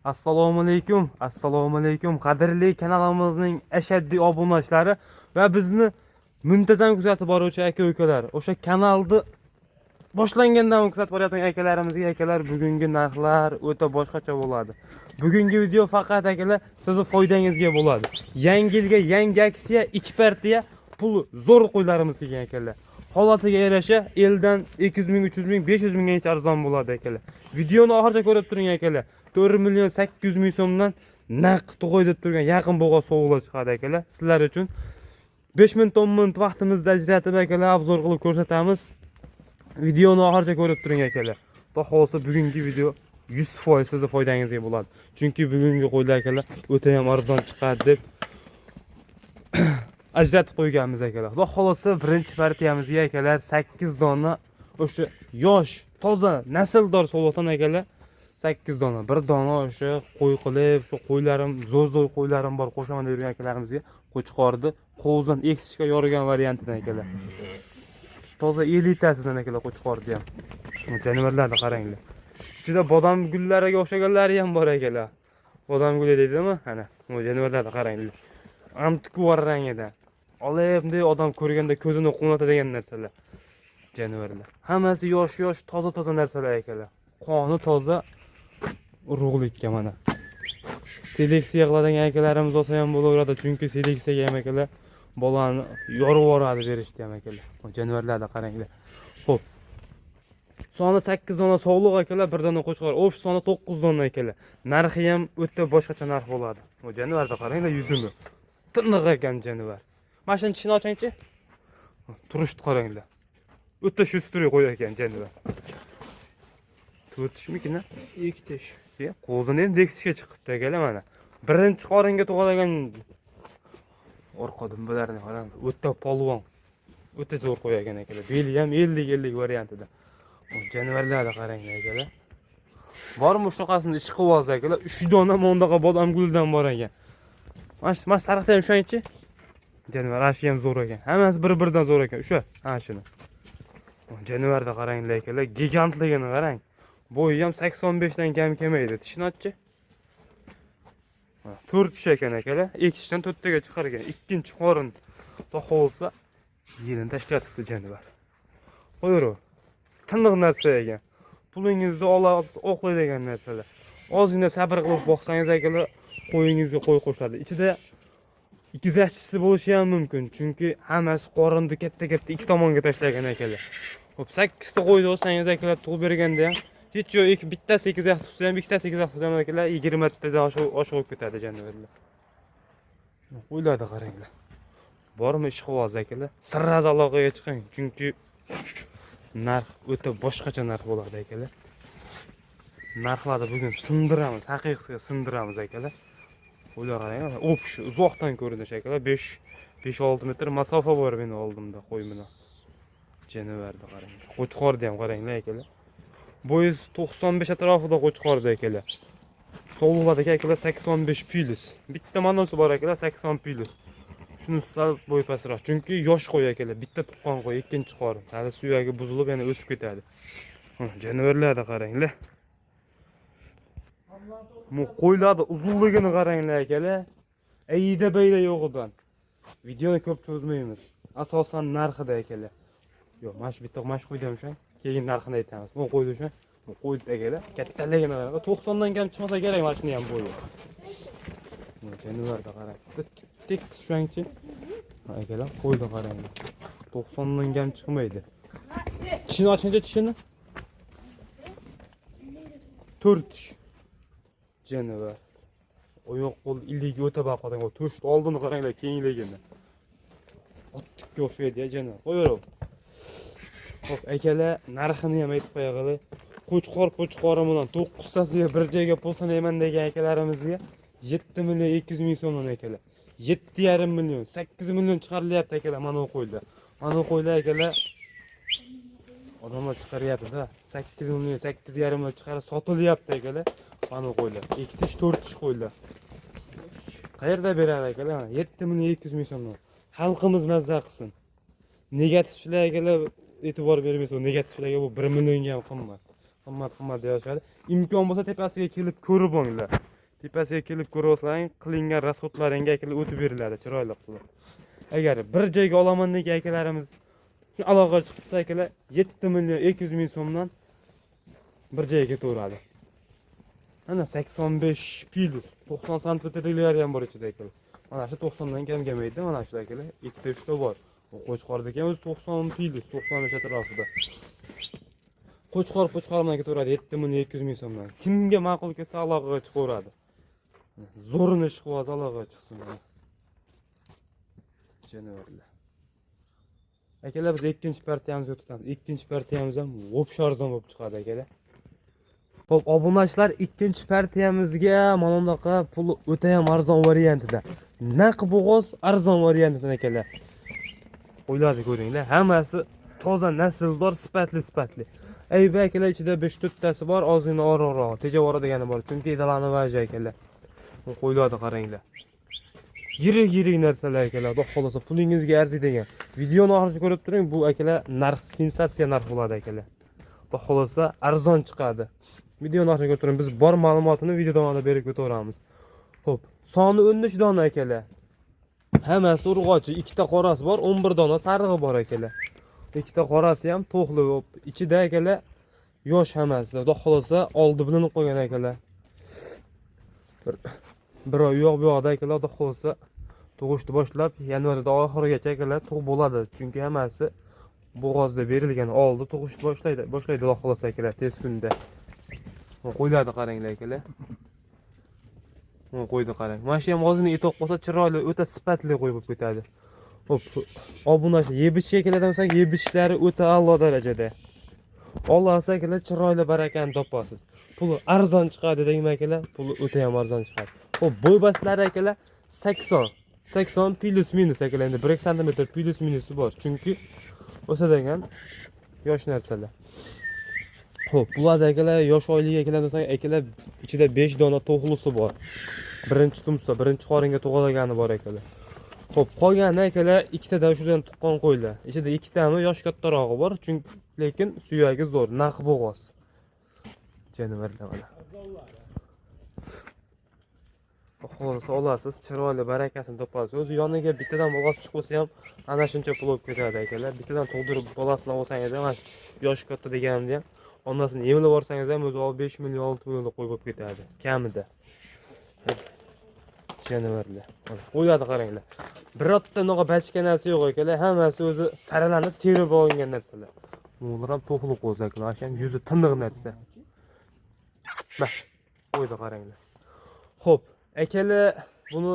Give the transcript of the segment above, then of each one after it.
Assalomu alaykum. Assalomu alaykum. Qadrli kanalimizning ashaddiy obunachilari va bizni muntazam kuzatib boruvchi aka-ukalar. O'sha kanalni boshlangandan kuzatib borayotgan akalarimizga akalar, bugungi narxlar o'ta boshqacha bo'ladi. Bugungi video faqat akalar sizning foydangizga bo'ladi. Yangi yilga yangi aksiya, 2 partiya pul zo'r qo'ylarimiz kelgan akalar. Holatiga yarasha eldan 200 ming, 300 ming, 500 minggacha arzon bo'ladi akalar. Videoni oxirigacha ko'rib turing akalar. 4 million 800 ming so'mdan naqd qo'yib turgan yaqin bo'lgan sovg'alar chiqadi akalar. Sizlar uchun 5 minut vaqtimizni ajratib akalar obzor qilib ko'rsatamiz. Videoni oxirigacha ko'rib turing akalar. Xudo xolsa bugungi video 100% sizning foydangizga bo'ladi. Chunki bugungi qo'ylar akalar o'ta ham arzon chiqadi deb ajratib qo'yganmiz akalar. Xudo xolsa birinchi partiyamizga akalar 8 dona o'sha yosh, toza, nasldor sovg'atan akalar 8 dona. Bir dona o'sha qo'y qilib, shu qo'ylarim, zo'r qo'ylarim bor, qo'shaman degan akalarimizga qo'chqorni qo'zdan ekishga yorigan variantidan akalar. Toza elitasidan akalar qo'chqorni ham. Jonivorlarni qaranglar. Juda bodam gullariga o'xshaganlari ham bor akalar. Bodam guli deydimi? Mana, bu jonivorlarni qaranglar. Antikvar rangida. Olayimda odam ko'rganda ko'zini quvnatadigan narsalar. Jonivorlar. Hammasi yosh, toza narsalar akalar. Qoni toza urug'likka mana. Seleksiya qiladigan akalarimiz olsa ham bo'laveradi, chunki seleksiyaga ham akalar bolani yorib yuboradi berishdi ham akalar. Jonivorlarni qaranglar. Xo'p. Soni 8 dona sovliq akalar, bir dona qo'chqor. O'sh soni 9 dona akalar. Narxi ham o'ta boshqacha narx bo'ladi. Bu jonivorni qaranglar yuzini. Tiniq ekan jonivor. Mashina tishini ochingchi. Turishni qaranglar. O'ta shustri qo'y ekan jonivor. 4 tishmikin? 2 tish. Qo'zini endi 2 tishga chiqibdi akalar mana. Birinchi qoringa tug'ilgan orqadan bularni qarang. O'ta polvon. O'ta zo'r qo'y ekan akalar. Beli ham 50 variantida. Bu jonivorlarni qaranglar akalar. Bormi shunaqasini ish qilib akalar? 3 dona mondaqa bodam guldan bor ekan. Mana sariqda ham shuncha. Jonivor ashi ham zo'r ekan. Hammasi bir-biridan zo'r ekan. O'sha, ha shuni. Jonivorni qaranglar akalar, gigantligini qarang. Bo'yi ham 85 dan kam kelmaydi. Tishini ochchi. 4 tish ekan akalar. 2 tishdan 4 taga chiqargan. Ikkinchi qorin to'qolsa yerini tashlatibdi jonivor. Qo'yur. Tiniq narsa ekan. Pulingizni olasiz, oqlaydigan narsalar. Ozgina sabr qilib boqsangiz akalar, qo'yingizga qo'y qo'shadi. Ichida ikkizachisi bo'lishi ham mumkin, chunki hammasi qorinni katta ikki tomonga tashlagan akalar. Xo'p, 8 ta qo'yni olsangiz akalar tug'ib berganda ham hech yo'q, bittasi 8 yaxshi tutsa ham, ikkitasi 8 yaxshi tutsa ham akalar 20 tadan oshib ketadi jonivorlar. Qo'ylarni qaranglar. Bormi ish qilib akalar? Sirraz aloqaga chiqing, chunki narx o'ta boshqacha narx bo'ladi akalar. Narxlarni bugun sindiramiz, haqiqatga sindiramiz akalar. Qo'ylar qaranglar, o'pish uzoqdan ko'rinish akalar, 5-6 metr masofa bor meni oldimda qo'y bilan. Jonivorni qaranglar. Qo'chqorni ham qaranglar akalar. Bo'yi 95 atrofida qo'chqordi akalar. Sovug'adagi akalar 85 plus. Bitta manosi bor akalar 80 plus. Shuni sal bo'y pastroq, chunki yosh qo'y akalar, bitta tuqqan qo'y, ikkinchi qorin. Hali suyagi buzilib yana o'sib ketadi. Jonivorlarni qaranglar. Bu qo'ylarni uzunligini qaranglar akalar. Ayda bayda yo'g'idan. Videoni ko'p cho'zmaymiz. Asosan narxida akalar. Yo'q, mash bitta mash qo'ydam o'sha. Keyin narxini aytamiz. Bu qo'ydi o'sha. Bu qo'ydi akalar. Kattaligini qarang. 90 dan kam chiqmasa kerak mashina ham bo'yi. Bu jonivorni qarang. Tek tushangchi. Akalar, qo'ydi qaranglar. 90 dan kam chiqmaydi. Tishini ochingchi tishini. 4 tish. Jonivor. Oyoq qo'l illigi o'ta baqadan, to'shni oldini qaranglar, kengligini. Otga o'xshaydi jonivor. Qo'yaver. Xo'p, akalar, narxini ham aytib qo'yag'ili. Qo'chqori bilan 9 tasiga bir joyga po'sanayman degan akalarimizga 7 million 200 ming so'mdan akalar. 7,5 million, 8 million chiqarilyapti akalar mana bu qo'ylar. Mana bu qo'ylar akalar odamlar chiqaryapti-da. 8 million, 8,5 million chiqarib sotilyapti akalar. Mana bu qo'ylar. 2 tish, 4 tish qo'ylar. Qayerda beradi akalar? 7 million 200 ming so'mdan. Xalqimiz mazza qilsin. Negativchilar akalar e'tibor bermaysiz. Negativchilarga bu 1 millionga ham qimmat. Qimmat deyishadi. Imkon bo'lsa tepasiga kelib ko'rib olinglar. tepasiga kelib ko'rsang, qilingan rasxodlaringga akalar o'tib beriladi, chiroyli qilib. Agar bir joyga olaman degan akalarimiz shu aloqa chiqsa akalar 7 million 200 ming so'mdan bir joyga ketaveradi. Ana 85 plus 90 santimetrliklar ham bor ichida akalar. Mana shu 90 dan kam kelmaydi, mana shu akalar. Ikkita uchta bor. Qo'chqordagi o'zi 90 plus 95 atrofida. Qo'chqor bilan ketaveradi 7 million 200 ming so'mdan. Kimga ma'qul kelsa aloqaga chiqaveradi. Zo'rini chiqib aloqaga chiqsin. Janovarlar. Akalar biz ikkinchi partiyamizga o'tamiz. Ikkinchi partiyamiz ham vobshe arzon bo'lib chiqadi akalar. Xo'p, obunachilar ikkinchi partiyamizga mana bunaqa pul o'ta ham arzon variantida. Naq bo'g'oz arzon variantida akalar. O'yladi ko'ringlar, hammasi toza nasldor, sifatli. Ayba akalar ichida 5-4 tasi bor, ozgina orroq, tejavora degani bor. Chunki idalani vaji akalar. Qo'yladi qaranglar. Yirik narsalar akalar. Xudo xolosa pulingizga arziydigan. Videoni oxirigacha ko'rib turing, bu akalar narx sensatsiya narx bo'ladi akalar. Xudo xolosa arzon chiqadi. Videoni oxirigacha ko'rib turing, biz bor ma'lumotini video davomida berib o'taveramiz. Xo'p, soni 13 dona akalar. Hammasi urg'ochi, ikkita qorasi bor, 11 dona sarig'i bor akalar. Ikkita qorasi ham to'xli, ichida akalar yosh hammasi. Xudo xolosa oldi bilinib qo'ygan akalar. Bir oy yo'q bu yoqda akalar, xudo xolosa tug'ishni boshlab yanvarda oxirigacha akalar tug'ib bo'ladi. Chunki hammasi bo'g'ozda berilgan, oldi tug'ishni boshlaydi xudo xolosa akalar tez kunda. Qo'yladi qaranglar akalar. Qo'ydi qarang. Mana shu ham ozgina etoq bo'lsa chiroyli, o'ta sifatli qo'y bo'lib ketadi. Xo'p, obunachi yebichga keladigan yebichlari o'ta a'lo darajada. Olasiz akalar, chiroyli barakani topasiz. Puli arzon chiqadi degan akalar, puli o'ta ham arzon chiqadi. Xo'p, bo'ybastlari akalar 80 plus minus akalar, endi 1 sm plus minusi bor. Chunki o'sa degan yosh narsalar. Xo'p, bularda akalar yosh oyligiga keladigan akalar ichida 5 dona to'xlisi bor. Birinchi tumsa, birinchi qoringa tug'ilgani bor akalar. Xo'p, qolgani akalar ikkitadan shundan tuqqan qo'ylar. Ichida ikkitami yosh kattarog'i bor, chunki lekin suyagi zo'r, naq bo'g'oz. Janovarlar mana. Xo'lasa olasiz, chiroyli barakasini topasiz. O'zi yoniga bittadan bo'g'oz chiqib bo'lsa ham ana shuncha pul olib ketadi akalar. Bittadan tug'dirib bolasini olsangiz ham yosh katta deganimda ham onasini yemlab borsangiz ham o'zi 5 million 6 million qo'yib olib ketadi kamida. Janovarlar. Qo'yadi qaranglar. Birorta noga bachka narsa yo'q akalar, hammasi o'zi saralanib terib olingan narsalar. Ular ham to'xli qo'zaklar, ham yuzi tiniq narsa. Mana qo'ydi qaranglar. Xo'p, akalar buni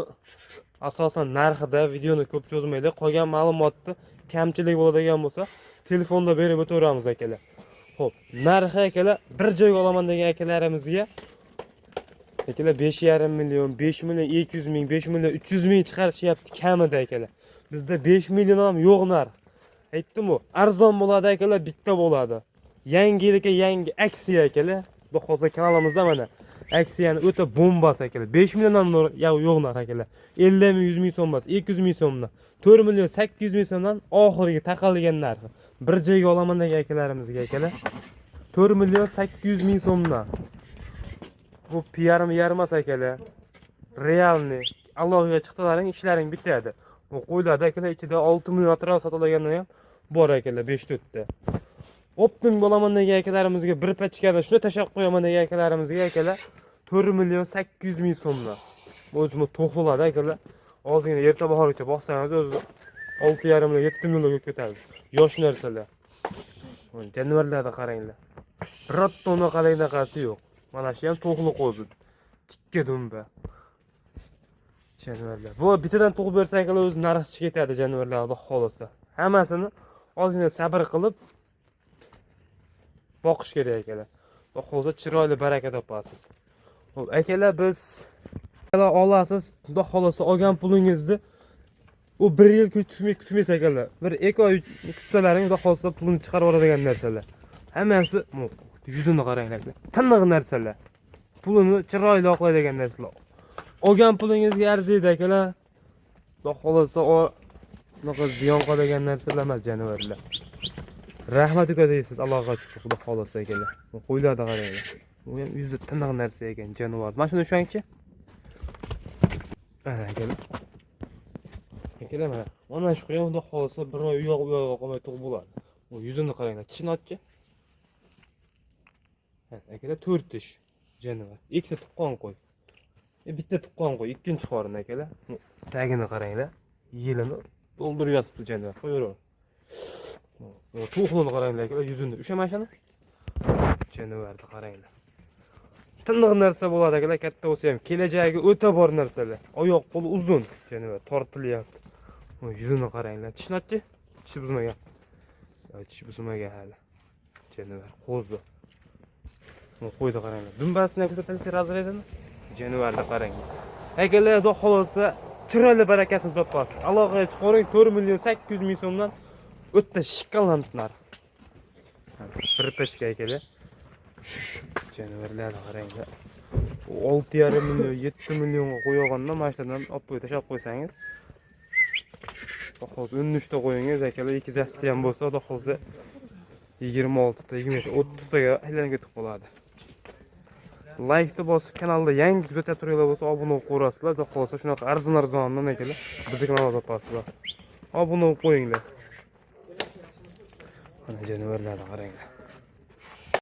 asosan narxida videoni ko'p cho'zmaydi. Qolgan ma'lumotni kamchilik bo'ladigan bo'lsa, telefonda berib o'taveramiz akalar. Xo'p, narxi akalar bir joyga olaman degan akalarimizga akalar 5,5 million, 5 million 200 ming, 5 million 300 ming chiqarishyapti kamida akalar. Bizda 5 million ham yo'q narx. Aytdim-ku, arzon bo'ladi akalar, bitta bo'ladi. Yangi yilga yangi aksiya akalar. Xudo xolsa kanalimizda mana aksiyani o'ta bombas akalar. 5 million ham yo'q narx akalar. 50 ming, 100 ming so'm emas, 200 ming so'mdan. 4 million 800 ming so'mdan oxirgi taqalgan narxi. Bir joyga olaman degan akalarimizga akalar 4 million 800 ming so'mdan. Bu yarmas akalar. Realni Allohga chiqdilaring, ishlaring bitadi. Bu qo'ylarda akalar ichida 6 million atrof sotilganlar ham bor akalar 5-4 ta. Optim bo'laman degan akalarimizga bir pachkani shuni tashab qo'yaman degan akalarimizga akalar 4 million 800 ming so'mdan. Bu o'zimiz to'xtaladi akalar. Ozgina erta bahorgacha boqsangiz o'zi 6,5 million 7 million bo'lib ketadi. Yosh narsalar. Janovarlarga qaranglar. Birorta unaqasi yo'q. Mana shu ham to'xli qo'zi. Tikka dumba. Janovarlar. Bu bittadan tug'ib bersa akalar o'zi narxi chiqib ketadi janovarlar, Xudo xolasa. Hammasini ozgina sabr qilib boqish kerak akalar. Xudo xolasa chiroyli baraka topasiz. Xo'p, akalar biz olasiz, Xudo xolasa olgan pulingizni u 1 yil kutmaysiz akalar. Bir 2 oy kutsalaring Xudo xolasa pulni chiqarib oladigan narsalar. Hammasi yuzini qaranglar. Tiniq narsalar. Pulini chiroyli oqlaydigan narsalar. Olgan pulingizga arziydi akalar. Xudo xolasa unaqa ziyon qiladigan narsalar emas janovarlar. Rahmat uka deysiz, Allohga shukr, Xudo xolasa akalar. Qo'ylarda qaranglar. Bu ham yuzi tiniq narsa ekan, jonivor. Mana shuni o'shangchi. Ana akalar. Akalar mana shu qo'yam xudo xolisa bir oy u yoq qolmay tug'ib bo'ladi. Bu yuzini qaranglar, tishini ochchi. Akalar 4 tish janavar. Ikkita tuqqan qo'y. Bitta tuqqan qo'y, ikkinchi qorin akalar. Tagini qaranglar. Yelini to'ldirib yotibdi janavar. Qo'yaver. Tuxumini qaranglar akalar, yuzini. O'sha mashina janavarni qaranglar. Tiniq narsa bo'ladi akalar, katta bo'lsa ham kelajagi o'ta bor narsalar. Oyoq qo'li uzun janavar, tortilyapti. Yuzini qaranglar. Tishnatchi? Tishi buzmagan. Tishi buzmagan hali. Janavar qo'zi. Qo'ydi qaranglar. Dumbasini ko'rsatishni razrezini. Janavarni qaranglar. Akalar, xudo xolisa chiroyli barakasini topasiz. Aloqaga chiqaring 4 million 800 ming so'mdan o'ta shikolant narx. Bir pechka akalar. Janavarlarni qaranglar. 6,5 million 7 millionga qo'ygandan mashinadan olib qo'yib tashab qo'ysangiz, hozir 13 ta qo'yingiz akalar, ikki zassisi ham bo'lsa, xudo xolisa 26 ta, 20 ta, 30 taga aylanib ketib qoladi. Like bosib, kanalda yangi kuzatib turganlar bo'lsa, obuna bo'lib qo'yasizlar. Xudo xolisa shunaqa arzon-arzondan akalar, bizning kanalda topasizlar. Obuna bo'lib qo'yinglar. Mana janavarlarni qaranglar.